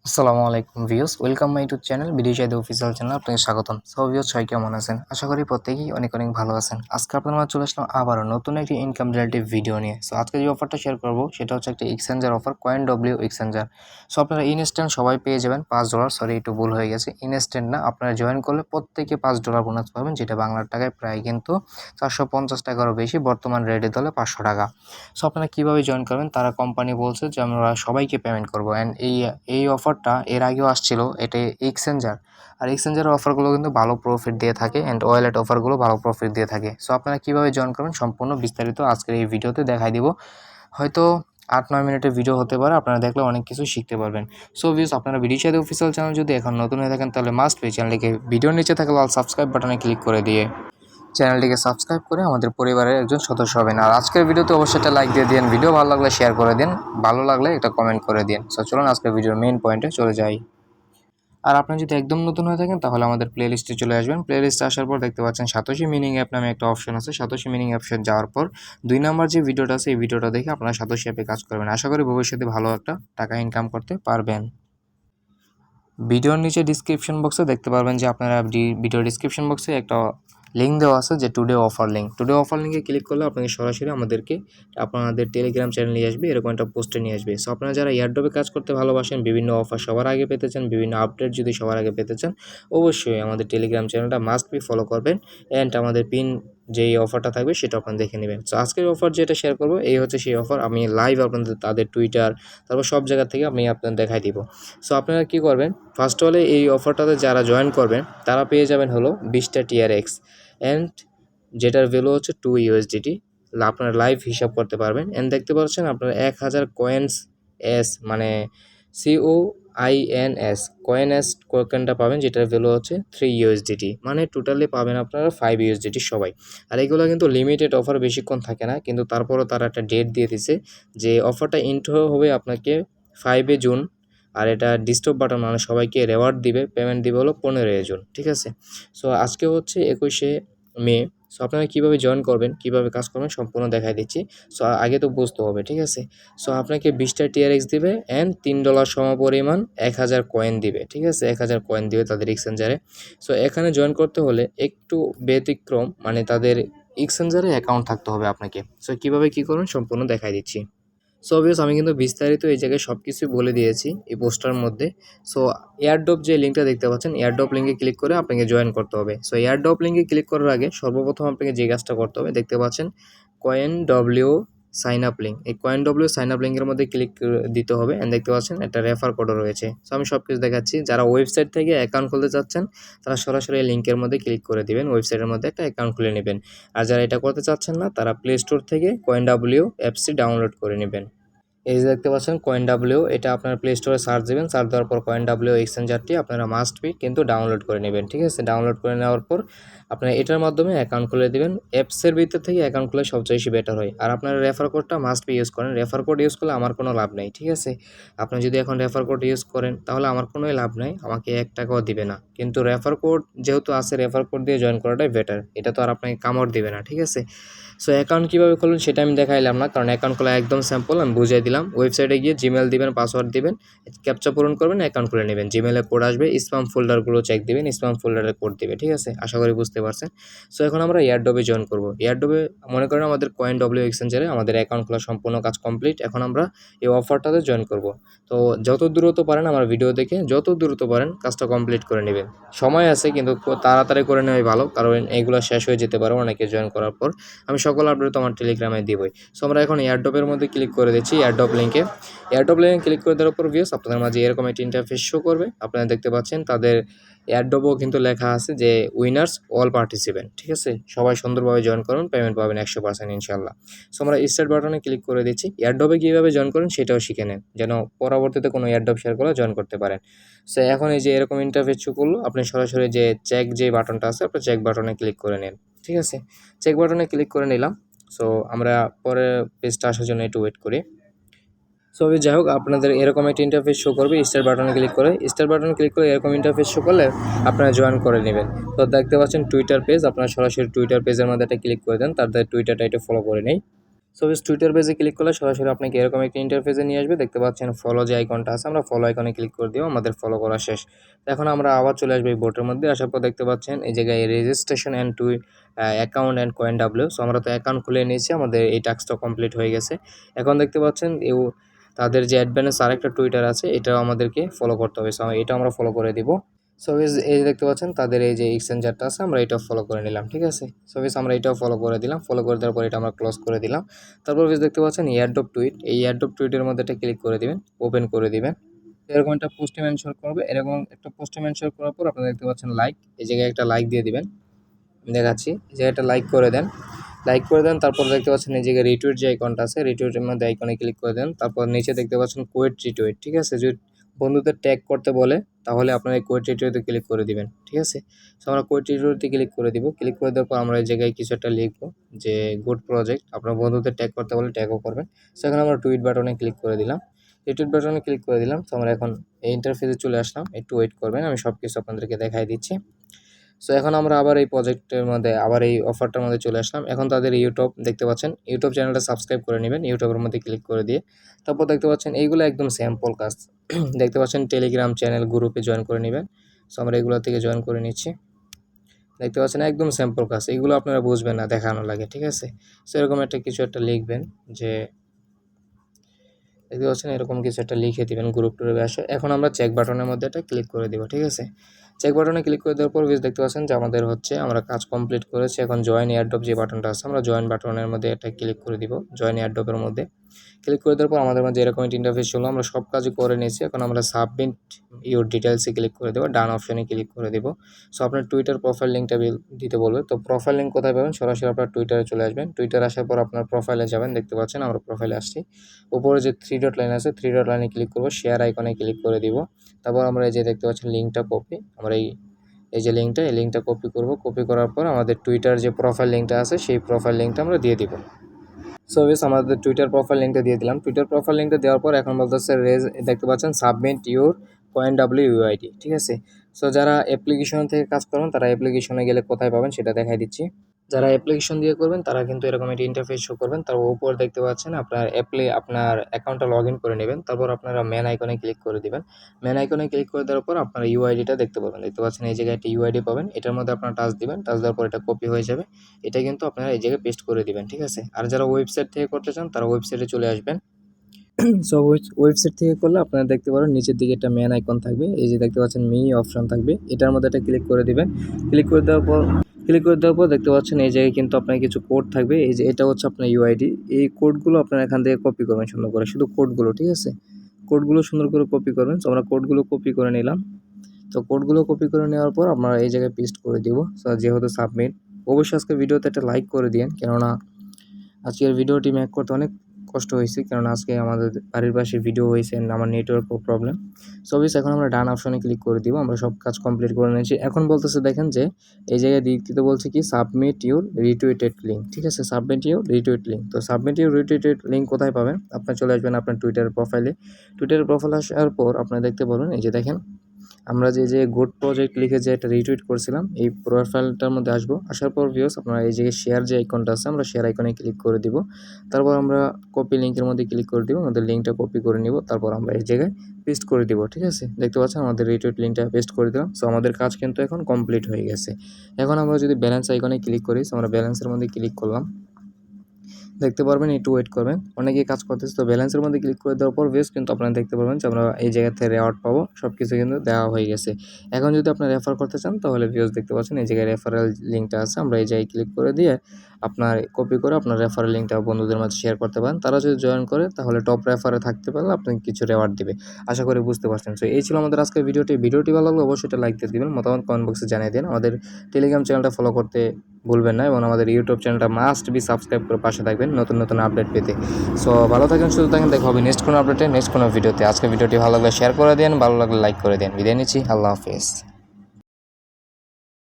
আসসালামু আলাইকুম viewers, welcome my YouTube channel 𝐽�10𝙪𝙨 official channel. আপনাকে স্বাগতম। সো ভিউয়ার্স, সবাই কেমন আছেন? আশা করি প্রত্যেকেই অনেক ভালো আছেন। আজকে আপনার মাঝে চলে আসলাম আবারও নতুন একটি ইনকাম রিলেটেড ভিডিও নিয়ে। সো আজকে যে অফারটা শেয়ার করব সেটা হচ্ছে একটা exchanger offer, CoinW exchanger. So আপনারা ইনস্ট্যান্ট সবাই পেয়ে যাবেন $5। সরি, একটু ভুল হয়ে গেছে, ইনস্ট্যান্ট না, আপনারা জয়েন করলে প্রত্যেকে $5 বোনাস পাবেন, যেটা বাংলার টাকায় প্রায় কিন্তু 450 টাকারও বেশি, বর্তমান রেটে ধরলে 500 টাকা। সো আপনারা কীভাবে জয়েন করবেন, তারা কোম্পানি বলছে যে আমরা সবাইকে পেমেন্ট করবো। অ্যান্ড এই অফারটা এর আগেও আসছিল, এটা এক্সচেঞ্জার। আর এক্সচেঞ্জারের অফারগুলো কিন্তু ভালো প্রফিট দিয়ে থাকে, অ্যান্ড ওয়ালেট অফারগুলো ভালো প্রফিট দিয়ে থাকে। সো আপনারা কীভাবে জয়েন করবেন সম্পূর্ণ বিস্তারিত আজকের এই ভিডিওতে দেখাই দিব। হয়তো 8-9 মিনিটের ভিডিও হতে পারে, আপনারা দেখলে অনেক কিছু শিখতে পারবেন। সো ভিউস, আপনারা 𝐽�10𝙪𝙨 অফিসিয়াল চ্যানেল যদি এখন নতুন হয়ে থাকেন, তাহলে মাস্ট বি চ্যানেলটিকে ভিডিওর নিচে থাকা লাল সাবস্ক্রাইব বাটনে ক্লিক করে দিয়ে চ্যানেলটিকে সাবস্ক্রাইব করে আমাদের পরিবারের একজন সদস্য হবেন। আর আজকের ভিডিওতে অবশ্যই একটা লাইক দিয়ে দিন, ভিডিও ভালো লাগলে শেয়ার করে দিন, ভালো লাগলে একটা কমেন্ট করে দিন। সো চলুন আজকের ভিডিওর মেইন পয়েন্টে চলে যাই। আর আপনি যদি একদম নতুন হয়ে থাকেন, তাহলে আমাদের প্লেলিস্টে চলে আসবেন। প্লেলিস্টে আসার পর দেখতে পাচ্ছেন সাতোশি মিনিং অ্যাপ নামে একটা অপশন আছে। সাতোশি মিনিং অ্যাপসে যাওয়ার পর 2 নম্বর যে ভিডিওটা আছে, এই ভিডিওটা দেখে আপনারা সাতোশি অ্যাপে কাজ করবেন। আশা করি ভবিষ্যতে ভালো একটা টাকা ইনকাম করতে পারবেন। ভিডিওর নিচে ডিসক্রিপশন বক্সে দেখতে পারবেন যে আপনারা ভিডিও ডিসক্রিপশন বক্সে একটা লিঙ্ক দেওয়া আছে, যে today offer link. Today offer লিঙ্কে ক্লিক করলে আপনাকে সরাসরি আপনাদের টেলিগ্রাম চ্যানেল নিয়ে আসবে, এরকম একটা পোস্টে নিয়ে আসবে। সো আপনারা যারা এয়ারড্রপে কাজ করতে ভালোবাসেন, বিভিন্ন অফার সবার আগে পেতে চান, বিভিন্ন আপডেট যদি সবার আগে পেতে চান, অবশ্যই আমাদের টেলিগ্রাম চ্যানেলটা মাস্ট বি ফলো করবেন। অ্যান্ড আমাদের পিন যেই অফারটা থাকবে সেটা আপনারা দেখে নেবেন। সো আজকের অফার যেটা শেয়ার করবো, এই হচ্ছে সেই অফার। আমি লাইভ আপনাদের তাদের টুইটার, তারপর সব জায়গা থেকে আমি আপনাদের দেখাই দিব। সো আপনারা কী করবেন, ফার্স্ট অফ অল এই অফারটাতে যারা জয়েন করবেন তারা পেয়ে যাবেন হলো 20টা TRX, অ্যান্ড যেটার ভ্যালু হচ্ছে 2 USDT। আপনারা লাইভ হিসাব করতে পারবেন। অ্যান্ড দেখতে পাচ্ছেন আপনারা 1000 কয়েন্স এস, মানে COINS কয়েন টোকেনটা পাবেন, যেটার ভ্যালু হচ্ছে 3 USDT, মানে টোটালি পাবেন আপনারা 5 USDT সবাই। আর এগুলো কিন্তু লিমিটেড অফার, বেশিক্ষণ থাকে না, কিন্তু তারপরও তারা একটা ডেট দিয়ে দিছে যে অফারটা ইন্ট্রো হবে আপনাকে 5 জুন। আর এটা ডিস্টার্ব বাটন, মানে সবাইকে রেওয়ার্ড দিবে, পেমেন্ট দিবে হলো 15 জুন, ঠিক আছে। সো আজকে হচ্ছে 21 মে। সো আপনারা কীভাবে জয়েন করবেন, কীভাবে কাজ করবেন সম্পূর্ণ দেখাই দিচ্ছি। সো আগে তো বুঝতে হবে, ঠিক আছে। সো আপনাকে 20টা TRX দিবে, অ্যান্ড $3 সমপরিমাণ 1000 কয়েন দিবে, ঠিক আছে। 1000 কয়েন দিবে তাদের এক্সচেঞ্জারে। সো এখানে জয়েন করতে হলে একটু ব্যতিক্রম, মানে তাদের এক্সচেঞ্জারে অ্যাকাউন্ট থাকতে হবে আপনাকে। সো কীভাবে কী করবেন সম্পূর্ণ দেখাই দিচ্ছি। সো অবভিয়াস, আমি কিন্তু বিস্তারিত এই জায়গায় সব কিছুই বলে দিয়েছি এই পোস্টার মধ্যে। সো এয়ারড্রপ যে লিঙ্কটা দেখতে পাচ্ছেন, এয়ারড্রপ লিঙ্কে ক্লিক করে আপনাকে জয়েন করতে হবে। সো এয়ারড্রপ লিঙ্কে ক্লিক করার আগে সর্বপ্রথম আপনাকে যে কাজটা করতে হবে, দেখতে পাচ্ছেন CoinW সাইন আপ লিঙ্ক। এই CoinW সাইন আপ লিঙ্কের মধ্যে ক্লিক দিতে হবে। অ্যান্ড দেখতে পাচ্ছেন একটা রেফার কোডও রয়েছে। সো আমি সব কিছু দেখাচ্ছি। যারা ওয়েবসাইট থেকে অ্যাকাউন্ট খুলতে চাচ্ছেন, তারা সরাসরি এই লিঙ্কের মধ্যে ক্লিক করে দিবেন, ওয়েবসাইটের মধ্যে একটা অ্যাকাউন্ট খুলে নেবেন। আর যারা এটা করতে চাচ্ছেন না, তারা প্লে স্টোর থেকে CoinW অ্যাপসটি ডাউনলোড করে নেবেন। এই যে দেখতে পাচ্ছেন CoinW, এটা আপনার প্লে স্টোরে সার্চ দেবেন। সার্চ দেওয়ার পর CoinW এক্সচেঞ্জারটি আপনারা মাস্ট বি কিন্তু ডাউনলোড করে নেবেন, ঠিক আছে। ডাউনলোড করে নেওয়ার পর আপনারা এটার মাধ্যমে অ্যাকাউন্ট খুলে দেবেন। অ্যাপসের ভিতর থেকে অ্যাকাউন্ট খুলে সবচেয়ে বেশি বেটার হয়। আর আপনারা রেফার কোডটা মাস্ট বি ইউজ করেন। রেফার কোড ইউজ করলে আমার কোনো লাভ নেই, ঠিক আছে। আপনি যদি এখন রেফার কোড ইউজ করেন, তাহলে আমার কোনোই লাভ নেই, আমাকে 1 টাকাও দিবে না। কিন্তু রেফার কোড যেহেতু আছে, রেফার কোড দিয়ে জয়েন করাটাই বেটার। এটা তো আর আপনাকে কামড় দিবে না, ঠিক আছে। সো অ্যাকাউন্ট কীভাবে খুলবেন সেটা আমি দেখাইলাম না, কারণ অ্যাকাউন্ট খোলা একদম সিম্পল, আমি বুঝিয়ে দিলাম। ওয়েবসাইটে গিয়ে জিমেল দিবেন, পাসওয়ার্ড দিবেন, ক্যাপচা পূরণ করবেন, অ্যাকাউন্ট খুলে নেবেন। জিমেলে কোড আসবে, স্প্যাম ফোল্ডারগুলো চেক দিবেন, স্প্যাম ফোল্ডারে কোড দিবে, ঠিক আছে। আশা করি বুঝতে পারছেন। সো এখন আমরা এয়ারড্রপে জয়েন করব। এয়ারড্রপে মনে করেন আমাদের CoinW এক্সচেঞ্জারে আমাদের অ্যাকাউন্ট খোলা সম্পূর্ণ কাজ কমপ্লিট। এখন আমরা এই অফারটাতে জয়েন করব। তো যত দ্রুত পারেন আমার ভিডিও দেখে যত দ্রুত পারেন কাজটা কমপ্লিট করে নেবেন। সময় আছে, কিন্তু তাড়াতাড়ি করে নেওয়াই ভালো, কারণ এগুলো শেষ হয়ে যেতে পারে অনেকে জয়েন করার পর। আমি সকল আপডেট আমার টেলিগ্রামে দিবই। সো আমরা এখন এয়ারড্রপের মধ্যে ক্লিক করে দিচ্ছি, এয়ারড্রপ লিঙ্কে। এয়ারড্রপ লিঙ্কে ক্লিক করে দেওয়ার পর ভিউয়ার্স, আপনাদের মাঝে এরকম একটি ইন্টারফেস শো করবে। আপনারা দেখতে পাচ্ছেন তাদের এয়ারড্রপও কিন্তু লেখা আছে যে উইনার্স অল পার্টিসিপেন্ট, ঠিক আছে। সবাই সুন্দরভাবে জয়েন করুন, পেমেন্ট পাবেন 100% ইনশাল্লাহ। সো আমরা স্টার্ট বাটনে ক্লিক করে দিচ্ছি। এয়ারড্রপে কীভাবে জয়েন করেন সেটাও শিখে নেন, যেন পরবর্তীতে কোনো এয়ারড্রপ শেয়ার করে জয়েন করতে পারেন। সো এখন এই যে এরকম ইন্টারফেস শো করলো, আপনি সরাসরি যে চেক যে বাটনটা আছে, আপনি চেক বাটনে ক্লিক করে নেন, ঠিক আছে। চেক বাটনে ক্লিক করে নিলাম। সো আমরা পরে পেজটা আসার জন্য একটু ওয়েট করি। সো যাই হোক, আপনাদের এরকম একটা ইন্টারফেস শো করবে। স্টার বাটনে ক্লিক করে এরকম ইন্টারফেস শো করলে আপনারা জয়েন করে নেবেন। তো দেখতে পাচ্ছেন টুইটার পেজ, আপনারা সরাসরি টুইটার পেজের মধ্যে একটা ক্লিক করে দেন, তাদের টুইটারটা একটু ফলো করে নেই। সো টুইটার পেজে ক্লিক করলে সরাসরি আপনাকে এরকম একটা ইন্টারফেসে নিয়ে আসবে। দেখতে পাচ্ছেন ফলো যে আইকনটা আছে, আমরা ফলো আইকনে ক্লিক করে দিব, আমাদের ফলো করা শেষ। এখন আমরা আবার চলে আসবো এই বোটের মধ্যে। আসার পর দেখতে পাচ্ছেন এই জায়গায় registration and account and CoinW। So আমরা তো অ্যাকাউন্ট খুলে নিয়েছি, আমাদের এই টাস্কটা কমপ্লিট হয়ে গেছে। এখন দেখতে পাচ্ছেন তাদের যে অ্যাডভান্স আরেকটা টুইটার আছে, এটাও আমাদেরকে ফলো করতে হবে। সো এটা আমরা ফলো করে দিব। সো এই দেখতে পাচ্ছেন তাদের এই যে এক্সচেঞ্জারটা আছে, আমরা এটাও ফলো করে নিলাম, ঠিক আছে। সো আমরা এটাও ফলো করে দিলাম। ফলো করে দেওয়ার পর এটা আমরা ক্লোজ করে দিলাম। তারপর দেখতে পাচ্ছেন এয়ারড্রপ টুইট, এই এয়ারড্রপ টুইটের মধ্যে একটা ক্লিক করে দিবেন, ওপেন করে দিবেন। এরকম একটা পোস্টে মেনশন করবে, এরকম একটা পোস্টে মেনশন করার পর আপনারা দেখতে পাচ্ছেন লাইক, এই জায়গায় একটা লাইক দিয়ে দিবেন। দেখাচ্ছি, এই জায়গায় একটা লাইক করে দেন। তারপর দেখতে পাচ্ছেন এই জায়গায় রিটুইট যে আইকনটা আছে, রিটুইটের মধ্যে আইকনে ক্লিক করে দেন। তারপর নিচে দেখতে পাচ্ছেন কোয়েট রিটুইট, ঠিক আছে। যদি বন্ধুদের ট্যাগ করতে বলে তাহলে আপনারা এই কোয়েট রিটুইটে ক্লিক করে দিবেন, ঠিক আছে। সো আমরা কোয়েট রিটুইটে ক্লিক করে দিব। ক্লিক করে দেওয়ার পর আমরা এই জায়গায় কিছু একটা লিখবো যে গুড প্রজেক্ট, আপনার বন্ধুদের ট্যাগ করতে বলে ট্যাগও করবেন। সো এখানে আমরা টুইট বাটনে ক্লিক করে দিলাম। রিটুইট বাটনে ক্লিক করে দিলাম। তো আমরা এখন এই ইন্টারফেসে চলে আসলাম, একটু ওয়েট করবেন, আমি সব কিছু আপনাদেরকে দেখাই দিচ্ছি। সো এখন আমরা আবার এই প্রজেক্টের মধ্যে, আবার এই অফারটার মধ্যে চলে আসলাম। এখন তাদের ইউটিউব দেখতে পাচ্ছেন, ইউটিউব চ্যানেলটা সাবস্ক্রাইব করে নেবেন, ইউটিউবের মধ্যে ক্লিক করে দিয়ে। তারপর দেখতে পাচ্ছেন এইগুলো একদম স্যাম্পল কাজ। দেখতে পাচ্ছেন টেলিগ্রাম চ্যানেল গ্রুপে জয়েন করে নেবেন। সো আমরা এগুলো থেকে জয়েন করে নিচ্ছি। দেখতে পাচ্ছেন একদম স্যাম্পল কাজ, এগুলো আপনারা বুঝবেন না, দেখানো লাগে, ঠিক আছে। সো এরকম একটা কিছু একটা লিখবেন যে, দেখতে পাচ্ছেন এরকম কিছু একটা লিখে দিবেন গ্রুপ টুরে আসে। এখন আমরা চেক বাটনের মধ্যে একটা ক্লিক করে দিব, ঠিক আছে। চেক বাটনে ক্লিক করে দেওয়ার পর দেখতে পাচ্ছেন যে আমাদের আমরা কাজ কমপ্লিট করেছি। এখন জয়েন এয়ারড্রপ যে বাটনটা আছে, আমরা জয়েন বাটনের মধ্যে একটা ক্লিক করে দিব, জয়েন এয়ারড্রপের মধ্যে ক্লিক করে দেওয়ার পর আমাদের মধ্যে এরকম একটা ইন্টারফেস হলো। আমরা সব কাজই করে নিয়েছি। এখন আমরা সাবমিট ইউর ডিটেলসে ক্লিক করে দেবো, ডান অপশনে ক্লিক করে দেবো। সো আপনার টুইটার প্রোফাইল লিঙ্কটা দিতে বলবে। তো প্রোফাইল লিঙ্ক কোথায় পাবেন? সরাসরি আপনার টুইটারে চলে আসবেন। টুইটার আসার পর আপনার প্রোফাইলে যাবেন, দেখতে পাচ্ছেন আমরা প্রোফাইলে আসছি। উপরে যে 3 ডট লাইন আছে, 3 ডট লাইনে ক্লিক করবো, শেয়ার আইকনে ক্লিক করে দিব। তারপর আমরা এই যে দেখতে পাচ্ছেন লিঙ্কটা কপি, আমরা এই যে লিঙ্কটা কপি করব। কপি করার পর আমাদের টুইটার যে প্রোফাইল লিঙ্কটা আছে, সেই প্রোফাইল লিঙ্কটা আমরা দিয়ে দিব। সো আমাদের টুইটার প্রোফাইল লিঙ্কটা দিয়ে দিলাম। টুইটার প্রোফাইল লিঙ্কটা দেওয়ার পর এখন বলতেছে দেখতে পাচ্ছেন সাবমিট ইউর CoinW UID, ঠিক আছে। সো যারা অ্যাপ্লিকেশন থেকে কাজ করবেন তারা অ্যাপ্লিকেশনে গেলে কোথায় পাবেন সেটা দেখাই দিচ্ছি। যারা অ্যাপ্লিকেশন দিয়ে করবেন তারা কিন্তু এরকম একটা ইন্টারফেস শো করবেন। তার উপর দেখতে পাচ্ছেন আপনার আপনার অ্যাকাউন্টটা লগ ইন করে নেবেন। তারপর আপনারা মেন আইকনে ক্লিক করে দিবেন। মেন আইকনে ক্লিক করে দেওয়ার পর আপনার ইউআইডিটা দেখতে পাবেন। দেখতে পাচ্ছেন এই জায়গায় একটা ইউআইডি পাবেন, এটার মধ্যে আপনারা টাচ দিবেন। টাচ দেওয়ার পর এটা কপি হয়ে যাবে, এটা কিন্তু আপনারা এই জায়গায় পেস্ট করে দিবেন, ঠিক আছে। আর যারা ওয়েবসাইট থেকে করতে চান তারা ওয়েবসাইটে চলে আসবেন। সো ওয়েবসাইট থেকে করলে আপনারা দেখতে পারেন নিচের দিকে একটা মেন আইকন থাকবে, এই যে দেখতে পাচ্ছেন মি অপশন থাকবে, এটার মধ্যে একটা ক্লিক করে দিবেন। ক্লিক করে দেওয়ার পর দেখতে পাচ্ছেন এই জায়গায় কিন্তু আপনার কিছু কোড থাকবে, এই যে এটা হচ্ছে আপনার ইউআইডি। এই কোডগুলো আপনারা এখান থেকে কপি করবেন সুন্দর করে, শুধু কোডগুলো, ঠিক আছে। কোডগুলো সুন্দর করে কপি করবেন। তো আমরা কোডগুলো কপি করে নিলাম। তো কোডগুলো কপি করে নেওয়ার পর আমরা এই জায়গায় পেস্ট করে দিব। যেহেতু সাবমিট, অবশ্যই আজকে ভিডিওতে একটা লাইক করে দিন, কেননা আজকের ভিডিওটি মেক করতে অনেক কষ্ট হয়েছে, কারণ আজকে আমাদের বাড়ির পাশে ভিডিও হয়েছে, আমার নেটওয়ার্কও প্রবলেম। সো এখন আমরা ডান অপশনে ক্লিক করে দিব। আমরা সব কাজ কমপ্লিট করে নিয়েছি। এখন বলতেছে দেখেন যে এই জায়গায় দিতে বলছে কি সাবমিট ইউর রিটুইটেড লিঙ্ক, ঠিক আছে। Submit your retweet link. তো সাবমিট ইউর রিটুইটেড লিঙ্ক কোথায় পাবেন? আপনার চলে আসবেন আপনার টুইটারের প্রোফাইলে। টুইটারের প্রোফাইল আসার পর আপনারা দেখতে পারবেন এই যে দেখেন আমরা যে গুড প্রজেক্ট লিখে যে একটা রিটুইট করছিলাম, এই প্রোফাইলটার মধ্যে আসবো। আসার পর ভিউয়ার্স আপনারা এই জায়গায় শেয়ার যে আইকনটা আছে, আমরা শেয়ার আইকনে ক্লিক করে দিব। তারপর আমরা কপি লিঙ্কের মধ্যে ক্লিক করে দিব, আমাদের লিঙ্কটা কপি করে নিব। তারপর আমরা এই জায়গায় পেস্ট করে দিব, ঠিক আছে। দেখতে পাচ্ছেন আমাদের রিটুইট লিঙ্কটা পেস্ট করে দিলাম। সো আমাদের কাজ কিন্তু এখন কমপ্লিট হয়ে গেছে। এখন আমরা যদি ব্যালেন্স আইকনে ক্লিক করি, আমরা ব্যালেন্সের মধ্যে ক্লিক করলাম, দেখতে পারবেন, একটু ওয়েট করবেন, অনেকেই কাজ করতেছে। তো ব্যালেন্সের মধ্যে ক্লিক করে দেওয়ার পর কিন্তু আপনারা দেখতে পারবেন যে আমরা এই জায়গা থেকে রেওয়ার্ড পাবো, সব কিছু কিন্তু দেওয়া হয়ে গেছে। এখন যদি আপনারা রেফার করতে চান তাহলে দেখতে পাচ্ছেন এই জায়গায় রেফারেল লিঙ্কটা আছে, আমরা এই জায়গায় ক্লিক করে দিয়ে আপনার কপি করে আপনার রেফারেল লিঙ্কটা বন্ধুদের মাঝে শেয়ার করতে পারেন। তারা যদি জয়েন করে তাহলে টপ রেফারে থাকতে পারলে আপনাকে কিছু রেওয়ার্ড দিবে। আশা করি বুঝতে পারছেন। সো এই ছিল আমাদের আজকের ভিডিওটি ভালো লাগলে অবশ্যই এটা লাইক দিয়ে দিবেন, মতামত কমেন্ট বক্সে জানিয়ে দিন। আমাদের টেলিগ্রাম চ্যানেলটা ফলো করতে ভুলবেন না, এবং আমাদের ইউটিউব চ্যানেলটা মাস্ট বি সাবস্ক্রাইব করে পাশে থাকবেন নতুন আপডেট পেতে। সো ভালো থাকেন, সুস্থ থাকেন, দেখা হবে নেক্সট কোনো আপডেটে, নেক্সট কোনো ভিডিওতে। আজকে ভিডিওটি ভালো লাগলে শেয়ার করে দিন, ভালো লাগলে লাইক করে দিন। বিদায় নিচ্ছি, আল্লাহ হাফেজ।